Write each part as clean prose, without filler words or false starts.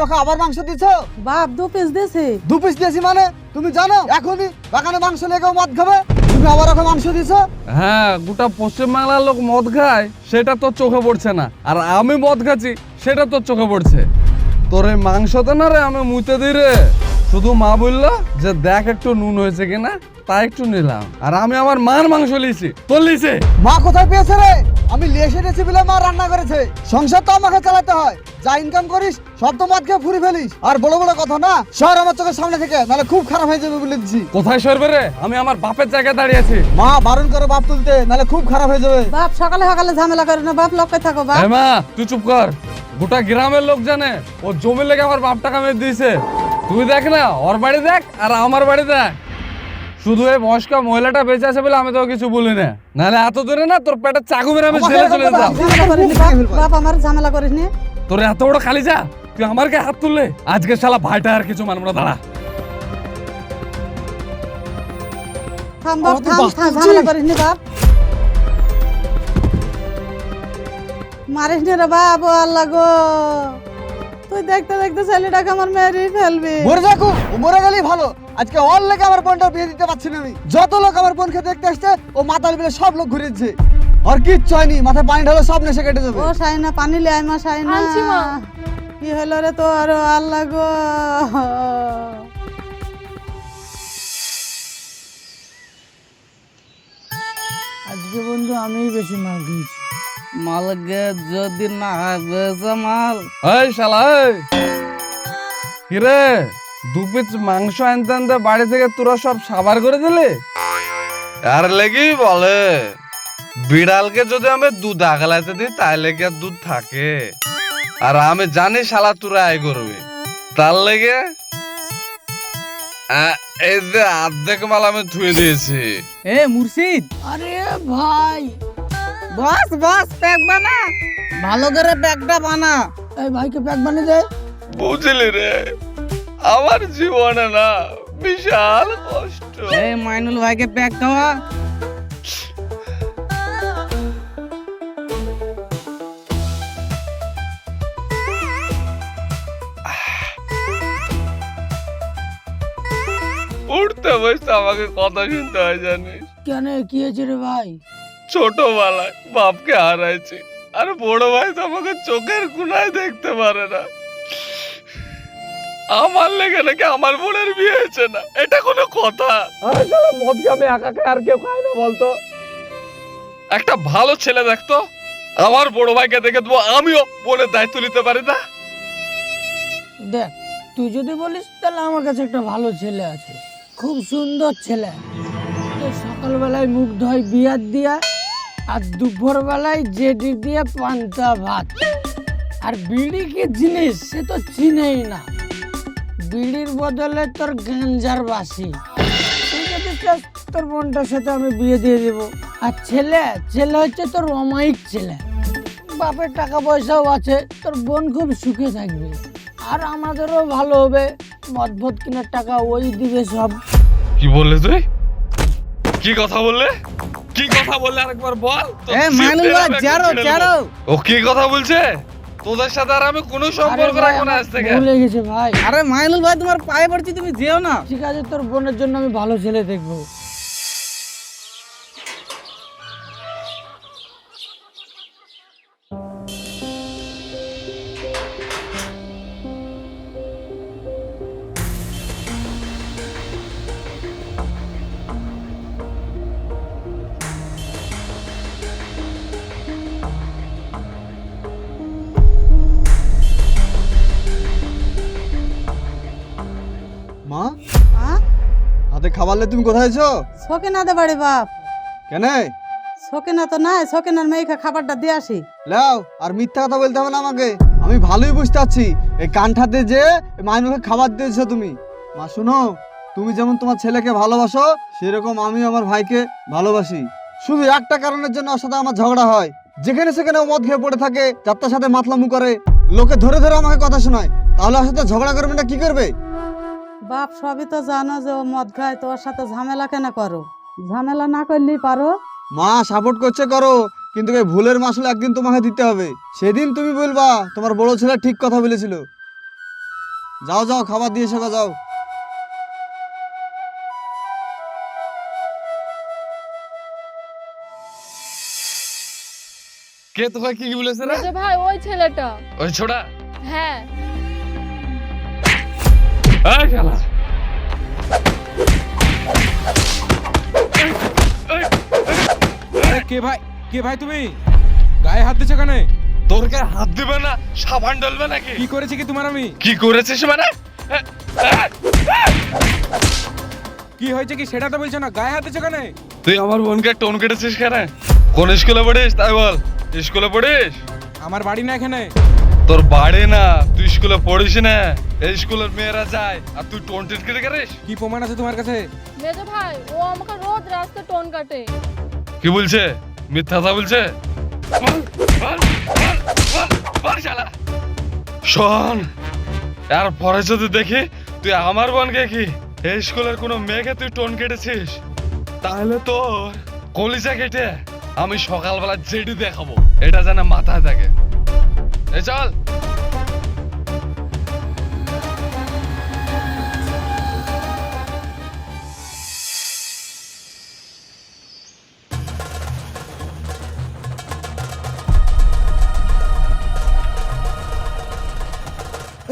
আমাকে আবার মাংস দিছো? বাপ 2 পিস দিয়েছি। 2 পিস দিয়েছি মানে? তুমি জানো এখনই বাগানে মাংস লেগেও মদ খাবে, তুমি আবার ওকে মাংস দিছো? হ্যাঁ, গোটা পশ্চিম বাংলার লোক মদ খায় সেটা তোর চোখে পড়ছে না, আর আমি মদ খাচ্ছি সেটা তোর চোখে পড়ছে। তোর এই মাংসতে না রে আমি মুতে দিই রে। শুধু মা বললো যে দেখ একটু নুন হয়েছে কিনা, তাই একটু নিলাম। আর আমি আমার মার মাংস লিছি, তোর লিছে। মা কোথায় পেয়েছে রে? আমি লিয়ে এসেছি বলে মা রান্না করেছে। সংসার তো আমাকে চালাতে হয়, যা ইনকাম করিস সব তো মদ খেয়ে ফুরি ফেলিস। আর বড় বড় কথা না শহর আমার চোখের সামনে থেকে, নাহলে খুব খারাপ হয়ে যাবে বলে দিচ্ছি। কোথায় সরবে রে? আমি আমার বাপের জায়গায় দাঁড়িয়ে আছি। মা বারণ করে বাপ তুলতে, নাহলে খুব খারাপ হয়ে যাবে। বাপ সকালে সকালে ঝামেলা করে না বাপ, লক্ষ্যে থাকো বাপ। মা তুই চুপ কর। গোটা গ্রামের লোক জানে ও জমি লেগে আমার বাপ টাকা মেরে দিয়েছে। তুই দেখ না, ওর বাড়ি দেখ আর আমার বাড়ি দেখ। শুধু এই বয়স্ক মহিলাটা বেঁচে আছে বলে আমি তো কিছু বলি না, নাহলে এত দূরে না তোর পেটে চাকু মেরে আমি জেলে চলে যেতাম। ঝামেলা করিস বাপ, আমার ঝামেলা করিস নি। তোর এত বড় খালি যা, তুই আমার গায়ে হাত তুললে আজকে শালা ভাইটা আর কিছু মানব না। দাঁড়া, থাম বাপ, থাম, ঝামেলা করিস নি বাপ। মারিস নি রে বাপ, ও আল্লাহ গো, তুই দেখতে দেখতে ছেলেটাকে আমার মেরে ফেলবি। মরে যাকু, ও মরে গেলেই ভালো। আজকে ওর লেগে আমার বোনটা বিয়ে দিতে পারছি না আমি। যত লোক আমার বোনকে দেখতে আসছে ও মাতাল বিলে সব লোক ঘুরে দিচ্ছে। আর কিচ্ছু হয়নি, মাথায় পানি ঢালো সব নেশে কেটে যাবে। ও সাইনা পানি লে আইমা সাইনা। আনছি মা। কি হলো রে তোর, ও আল্লাহ গো। আজকে বন্ধু আমি বেশি মাল খেয়েছি। মালকে যদি না বেজা মাল। এই শালা এই কিরে, 2 পিস মাংস আনতে আনতে বাড়ি থেকে তোরা সব সাবার করে দিলি? আর লেগি বলে বিড়ালকে যদি আমি দুধ আগালাতে দিই তাহলে কি আর দুধ থাকে? আর আমি জানি শালা তোরা আয় করবি, তার লেগে এই যে অর্ধেক মাল আমি ধুয়ে দিয়েছি। এ মুর্শিদ, আরে ভাই, বস বস প্যাক বানা, ভালো করে প্যাকটা বানা। এই ভাইকে প্যাক বানিয়ে দে। বুঝলি রে, আমার জীবনে না বিশাল কষ্ট। এই মাইনুল ভাইকে প্যাক খাওয়া। উঠতে বসতে আমাকে কথা শুনতে হয় জানিস। কেন, কি হয়েছে রে ভাই? ছোটবেলায় বাপকে হারাইছি, আর বড় ভাই তো আমাকে চোখের কোনায় দেখতে পারে না। আমার লেগে নাকি আমার বোনের বিয়ে হয়েছে না, এটা কোনো কথা? আরে শালা মদ আমি একা খাই আর কেউ খায় না বলতো? একটা ভালো ছেলে দেখতো, আমার বড় ভাইকে দেখে দেবো, আমিও বোনের দায়িত্ব নিতে পারি না। দেখ, তুই যদি বলিস তাহলে আমার কাছে একটা ভালো ছেলে আছে, খুব সুন্দর ছেলে। তোর সকালবেলায় মুখ ধোয় বিয়ার দিয়া, আর দুপুর বেলায় জেডি দিয়ে পান্তা ভাত। আর বিড়ি কি জিনিস সে তো চিনেই না, বিড়ির বদলে তোর গাঞ্জার বাসি। তুই যদি চাস তোর বোনটার সাথে আমি বিয়ে দিয়ে দেবো। আর ছেলে ছেলে হচ্ছে তোর অমায়িক ছেলে, বাপের টাকা পয়সাও আছে, তোর বোন খুব সুখে থাকবে, আর আমাদেরও ভালো হবে। মদ ভদ কেনার টাকা ওই দিবে সব। কি বললে তুই? কি কথা বললে? কি কথা বললে আরেকবার বল। এ মাইনুল ভাই জারো জারো। ও কি কথা বলছে? তোদের সাথে আর আমি কোনো সম্পর্ক আরে ভাই, রাখবো না আজ থেকে। ভুলে গেছে ভাই। আরে মাইনুল ভাই তোমার পায়ে পড়ছি, তুমি যেও না। ঠিক আছে, তোর বোনের জন্য আমি ভালো ছেলে দেখবো। মা হ্যাঁ, হাতে খাবার লে তুমি কোথায় আছো? সকিনাতে বাড়ি বাপ। কেন? সকিনা তো নাই, সকিনার মেয়েকে খাবারটা দিয়ে আসি। লাও, আর মিথ্যা কথা বলতে হবে না আমাকে, আমি ভালোই বুঝতে পারছি এই কানঠাতে যে মাইনুলকে খাবার দিয়েছো তুমি। মা শুনো, তুমি যেমন তোমার ছেলেকে ভালোবাসো সেরকম আমি আমার ভাইকে ভালোবাসি। শুধু একটা কারণের জন্য ওর সাথে আমার ঝগড়া হয়, যেখানে সেখানে ও মদ খেয়ে পড়ে থাকে, যাত্রার সাথে মাতলামু করে, লোকে ধরে ধরে আমাকে কথা শোনায়। তাহলে ওর সাথে ঝগড়া করবে না কি করবে? বাপ সবই তো জানো যে ও মদ খায়, তো ওর সাথে ঝামেলা কেন করো? ঝামেলা না করলেই পারো। মা সাপোর্ট করছে করো, কিন্তু এই ভুলের মাসুল একদিন তোমাকে দিতে হবে। সেদিন তুমি বলবা তোমার বড় ছেলে ঠিক কথা বলেছিল। যাও যাও, খাবার দিয়ে এসো গো, যাও। কে তোকে কি বলেছে রে? মেজো ভাই ওই ছেলেটা। ওই ছোড়া? হ্যাঁ। এই শালা, আরে কে ভাই তুমি গায়ে হাত দিছো কেন? তোর গায়ে হাত দিবে না সাবান ডলবে নাকি? কি করেছি কি তোমার আমি? কি করেছিস মানে? কি হয়েছে কি সেটা তো বলছো না, গায়ে হাত দিছো কেন? তুই আমার বোনকে টোন কেটেছিস কেন? কোন স্কুলে পড়িস তাই বল। স্কুলে পড়িস? আমার বাড়ি না এখানে। তোর বাড়ি না, তুই স্কুলে পড়িস না। এই স্কুলের মেয়েরা যায় আর তুই টোন টেট কেটে করিস? কি প্রমাণ আছে তোমার কাছে? মেজো ভাই ও আমাকে রোজ রাস্তায় টোন কাটে। কি বলছে? মিথ্যা কথা বলছে? বল, বল, বল, বল, বল শালা। শোন, এরপরে যদি দেখি তুই আমার বোনকে কি এই স্কুলের কোনো মেয়েকে তুই টোন কেটেছিস, তাহলে তোর কলিজা কেটে আমি সকালবেলা জেডি দেখাবো, এটা যেন মাথায় থাকে। এই চল।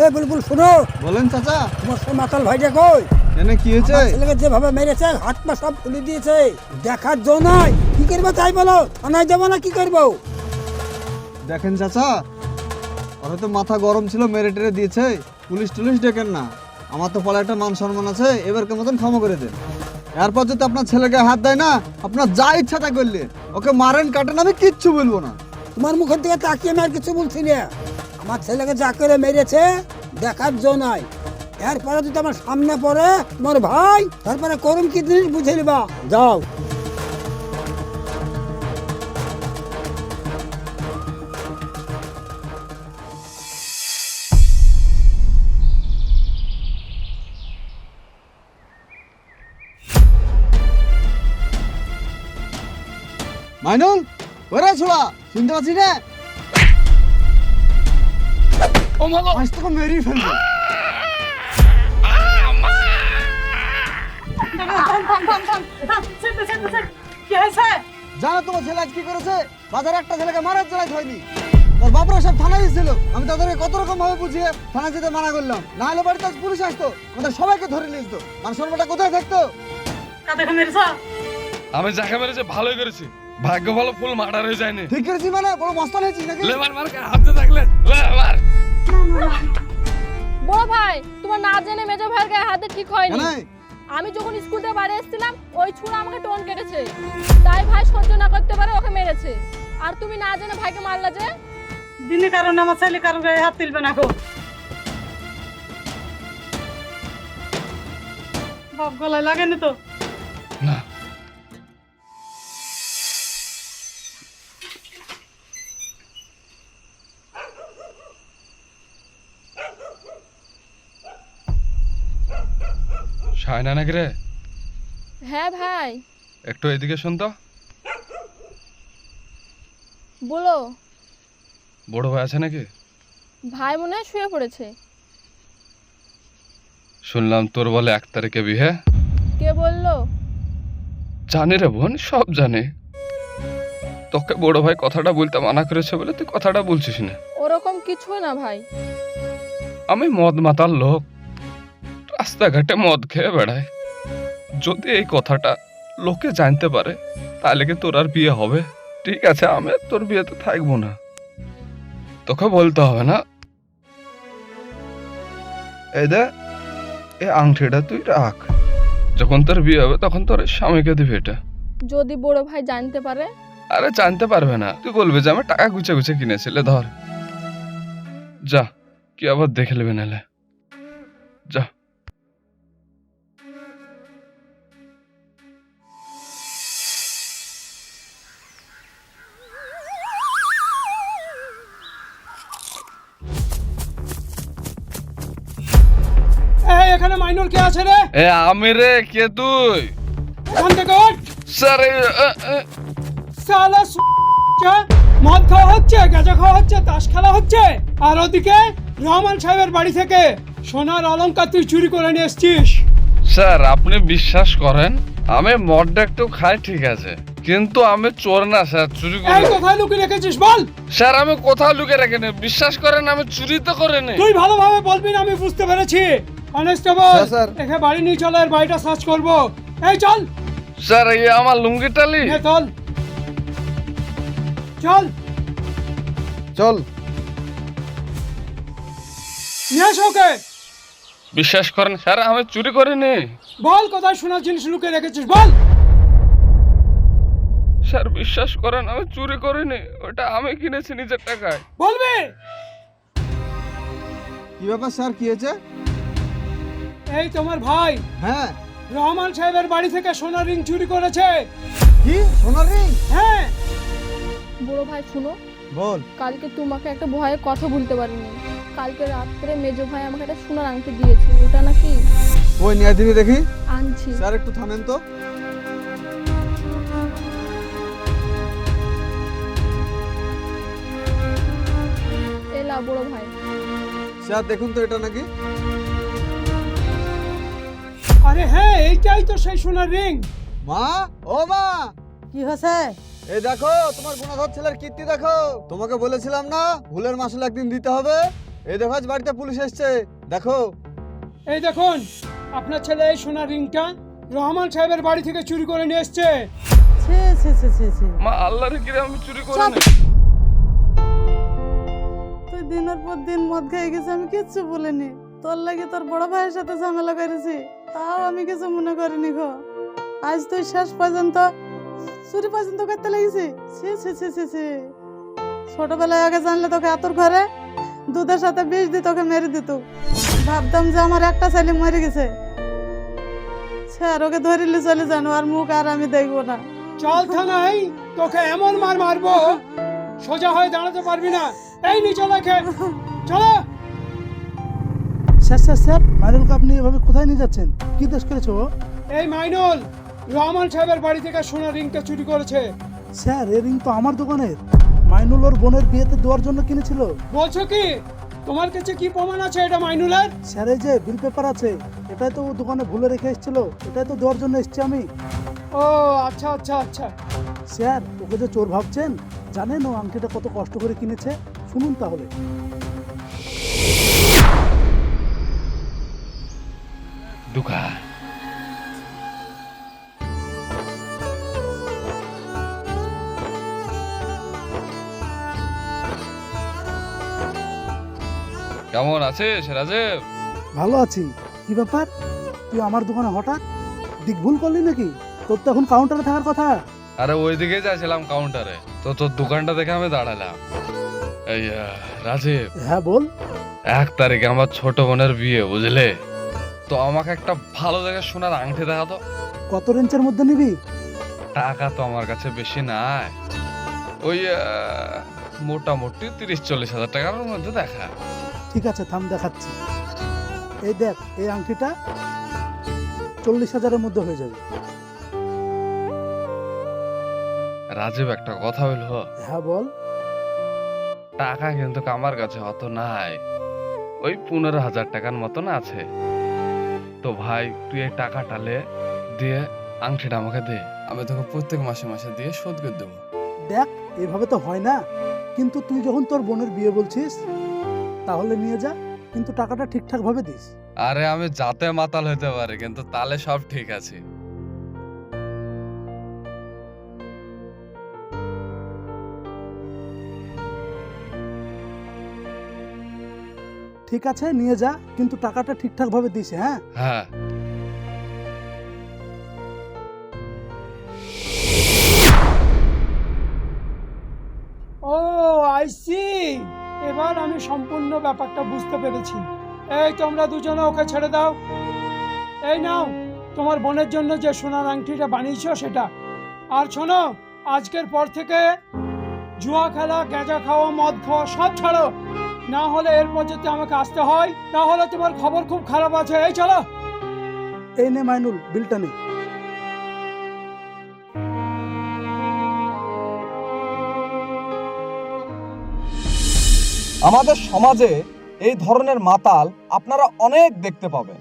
এ বুলবুল শোনো, বলেন চাচা। তোমার সে মাতাল ভাইটা কই? কেন, কি হয়েছে? আমার ছেলেকে যেভাবে মেরেছে হাত পা সব খুলে দিয়েছে, দেখার জো নাই। কি করবো তাই বলো, থানায় যাবো না কি করবো? দেখেন চাচা, ওরা তো মাথা গরম ছিল, মেরে টেরে দিয়েছে। পুলিশ টুলিশ ডেকেন না, আমার তো পরে একটা মান সম্মান আছে, এবারকে মতন ক্ষমা করে দেন। এরপর যদি আপনার ছেলেকে হাত দেয় না, আপনার যা ইচ্ছা তা করলে, ওকে মারেন কাটেন, আমি কিচ্ছু বলবো না। তোমার মুখের দিকে তাকিয়ে আমি আর কিছু বলছি না। আমার ছেলেকে যা করে মেরেছে দেখার জো নাই। এরপরে যদি আমার সামনে পড়ে তোমার ভাই, তারপরে করুন কি জিনিস বুঝে নিবা। যাও। মাইনুল, ওরে ছোড়া, শুনতে পাচ্ছি না? ও মাগো, আজ তোকে মেরেই ফেলবো। জানো তোমার ছেলে আজ কি করেছে? বাজারে একটা ছেলেকে মারার জড়াই হয়নি, তোর বাপরা সব থানায় ছিল। আমি তাদেরকে কত রকম ভাবে বুঝিয়ে থানায় যেতে মানা করলাম, না হলে বাড়িতে আজ পুলিশ আসতো, ওদের সবাইকে ধরে নিয়ে যেত। মান সম্মানটা কোথায় থাকতো? আমি যাকে মেরেছে ভালোই করেছি, ভাগ্য ভালো ফুল মার্ডার হয়ে যায়নি। ঠিক করেছি মানে বড় মস্তান হয়েছিস নাকি? লেবার মার্কে হাতে থাকলে লেবার। বড় ভাই তোমার না জেনে মেজো ভাইয়ের গায়ে হাতে ঠিক হয়নি। কেন? আমি যখন স্কুল থেকে বাড়ি এসেছিলাম ওই ছুরা আমাকে টোন কেটেছে, তাই ভাই সহ্য না করতে পারে ওকে মেরেছে। আর তুমি না জেনে ভাইকে মারলা যে? দিনে কারণে আমার ছেলে কারো গায়ে হাত তুলবে না গো। বাপ গলায় লাগেনি তো? না, শায়না নাকি রে? হ্যাঁ ভাই। একটু এদিকে শুন তো। বলো। বড় ভাই আছে নাকি? ভাই মনে হয় শুয়ে পড়েছে। শুনলাম তোর বলে 1 তারিখে বিয়ে। কে বললো? জানি রে বোন, সব জানি। তোকে বড় ভাই কথাটা বলতে মানা করেছে বলে তুই কথাটা বলছিস না। ওরকম কিছু না ভাই। আমি মদ মাতাল লোক, রাস্তাঘাটে মদ খেয়ে বেড়াই। যদি এই কথাটা লোকে জানতে পারে তাহলে কি তোর আর বিয়ে হবে? ঠিক আছে, আমি আর তোর বিয়েতে থাকবো না, তোকে বলতে হবে না। এই দে, এই আংটিটা তুই রাখ, যখন তোর বিয়ে হবে তখন তোর স্বামীকে দিবি এটা। যদি বড় ভাই জানতে পারে? আরে জানতে পারবে না, তুই বলবি যে আমি টাকা গুছে গুছে কিনেছিলে। ধর, যা, কি আবার দেখে নেবে নালে, যা। এই এখানে মাইনুল কে আছে রে? এ আমি রে, কে তুই? এখান থেকে ওঠ। স্যার, শালা মদ খাওয়া হচ্ছে, গাঁজা খাওয়া হচ্ছে, তাস খেলা হচ্ছে, আর ওদিকে রহমান সাহেবের বাড়ি থেকে সোনার অলংকার তুই চুরি করে নিয়ে এসছিস? স্যার আপনি বিশ্বাস করেন আমি মদটা একটু খাই ঠিক আছে, কিন্তু আমি চোর না স্যার, চুরি এই করি। কোথায় লুকিয়ে রেখেছিস বল। স্যার আমি কোথাও লুকিয়ে রাখিনি, বিশ্বাস করেন আমি চুরি তো করিনি। তুই ভালোভাবে বলবি না, আমি বুঝতে পেরেছি। কনস্টেবল, হ্যাঁ, স্যার। একে বাড়ি নিয়ে চলো, এর বাড়িটা সার্চ করবো। এই চল, স্যার এই আমার লুঙ্গি টালি। নে চল চল, চল। নিয়ে এসো ওকে। বিশ্বাস করেন স্যার আমি চুরি করিনি। বল কোথায় সোনার জিনিস লুকিয়ে রেখেছিস বল। স্যার বিশ্বাস করেন আমি চুরি করিনি, ওটা আমি কিনেছি নিজের টাকায়। বলবি? কি ব্যাপার স্যার, কি হয়েছে? এই তোমার ভাই হ্যাঁ। রহমান সাহেবের বাড়ি থেকে সোনার রিং চুরি করেছে। কি সোনার রিং? হ্যাঁ। বড় ভাই শুনো, বল। কালকে তোমাকে একটা ভয়ে কথা বলতে পারিনি। কালকে রাত্রে মেজো ভাই আমাকে একটা সোনার আংটি দিয়েছে, ওটা নাকি ওই নিয়ে দিবি দেখি। আনছি। স্যার একটু থামেন তো। এলা বড় ভাই। স্যার দেখুন তো এটা নাকি। আরে হ্যাঁ, এইটাই তো সেই সোনার রিং। মা, ও মা, কি হয়েছে? এই দেখো তোমার গুণাধর ছেলের কীর্তি দেখো। তোমাকে বলেছিলাম না ভুলের মাসুল একদিন দিতে হবে। এই দেখো আজ বাড়িতে পুলিশ এসেছে, দেখো। এই দেখুন, আপনার ছেলে এই সোনার রিংটা রহমান সাহেবের বাড়ি থেকে চুরি করে নিয়ে এসছে। ছি ছি ছি ছি ছি। মা আল্লাহর কিরে আমি চুরি করিনি। তুই দিনের পর দিন মদ খেয়ে গেছে, আমি কিচ্ছু বলিনি। তোর লাগে তোর বড় ভাইয়ের সাথে ঝামেলা করেছি, তাও আমি কিছু মনে করিনি গো। আজ তুই শেষ পর্যন্ত চুরি পর্যন্ত করতে লেগেছি। ছি ছি ছি ছি ছি। ছোটবেলায় আগে জানলে তোকে আতর ঘরে দুধের সাথে বিষ দিয়ে তোকে মেরে দিত। ভাবতাম যে আমার একটা ছেলে মরে গেছে। স্যার ওকে ধরিলে চলে জানো, আর মুখ আর আমি দেখবো না। চল থানায়, তোকে এমন মার মারবো সোজা হয়ে দাঁড়াতে পারবি না। এই নি চলো একে, চলো। স্যার স্যার স্যার, মাইনুলকে আপনি এভাবে কোথায় নিয়ে যাচ্ছেন? কি দোষ করেছো ও? এই মাইনুল রহমান সাহেবের বাড়ি থেকে সোনার রিংটা চুরি করেছে। স্যার এই রিং তো আমার দোকানের। মাইনুল ওর বোনের বিয়েতে দেওয়ার জন্য কিনেছিল। বলছো কি? তোমার কাছে কি প্রমাণ আছে এটা মাইনুলের? স্যার এই যে বিল পেপার আছে, এটাই তো ও দোকানে ভুলে রেখে এসেছিল, এটাই তো দেওয়ার জন্য এসেছি আমি। ও আচ্ছা আচ্ছা আচ্ছা। স্যার ওকে যে চোর ভাবছেন, জানেন ও আংটিটা কত কষ্ট করে কিনেছে? শুনুন তাহলে। দুকা কেমন আছিস রাজীব? ভালো আছি। কি ব্যাপার, তুই আমার দোকানে হঠাৎ? দিক ভুল করলি নাকি? তোর তো এখন কাউন্টারে থাকার কথা। আরে ওইদিকে যাচ্ছিলাম কাউন্টারে, তো তোর দোকানটা দেখে আমি দাঁড়ালাম। এই রাজীব, হ্যাঁ বল। 1 তারিখে আমার ছোট বোনের বিয়ে বুঝলে, তো আমাকে একটা ভালো জায়গায় সোনার আংটি দেখা তো। কত রেঞ্জের মধ্যে নিবি? টাকা তো আমার কাছে বেশি নাই, ওই মোটামুটি 30-40 হাজার টাকার মধ্যে দেখা। ঠিক আছে থাম দেখাচ্ছি। এই দেখ, এই আংটিটা 40,000-এর মধ্যে হয়ে যাবে। রাজীব একটা কথা বলবো? হ্যাঁ বল। টাকা কিন্তু আমার কাছে অত নাই, ওই 15,000 টাকার মতন আছে। তো ভাই তুই এই টাকাটা লে দিয়ে আংটিটা আমাকে দে, আমি তোকে প্রত্যেক মাসে মাসে দিয়ে শোধ করে দেবো। দেখ এভাবে তো হয় না, কিন্তু তুই যখন তোর বোনের বিয়ে বলছিস তাহলে নিয়ে যা, কিন্তু টাকাটা ঠিকঠাক ভাবে দিস। আরে আমি যাতে মাতাল হতে পারি, কিন্তু তাহলে সব ঠিক আছে। ঠিক আছে নিয়ে যা, কিন্তু টাকাটা ঠিকঠাক ভাবে দিস। হ্যাঁ হ্যাঁ ও আই সি, এবার আমি সম্পূর্ণ ব্যাপারটা বুঝতে পেরেছি। এই তোমরা দুজনে ওকে ছেড়ে দাও। এই নাও তোমার বোনের জন্য যে সোনার আংটিটা বানিয়েছো সেটা। আর শোনো, আজকের পর থেকে জুয়া খেলা, গাঁজা খাওয়া, মদ খাওয়া সব ছাড়ো, না হলে এরপর যদি আমাকে আসতে হয় তাহলে তোমার খবর খুব খারাপ আছে। এই চলো। এই নে মাইনুল, বিলটা নে। আমাদের সমাজে এই ধরনের মাতাল আপনারা অনেক দেখতে পাবেন।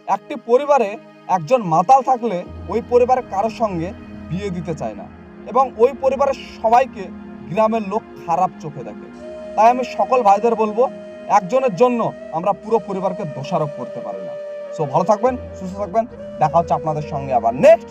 একটি পরিবারে একজন মাতাল থাকলে ওই পরিবারের কারোর সঙ্গে বিয়ে দিতে চায় না এবং ওই পরিবারের সবাইকে গ্রামের লোক খারাপ চোখে দেখে। তাই আমি সকল ভাইদের বলবো, একজনের জন্য আমরা পুরো পরিবারকে দোষারোপ করতে পারি না। সো ভালো থাকবেন, সুস্থ থাকবেন, দেখা হচ্ছে আপনাদের সঙ্গে আবার নেক্সট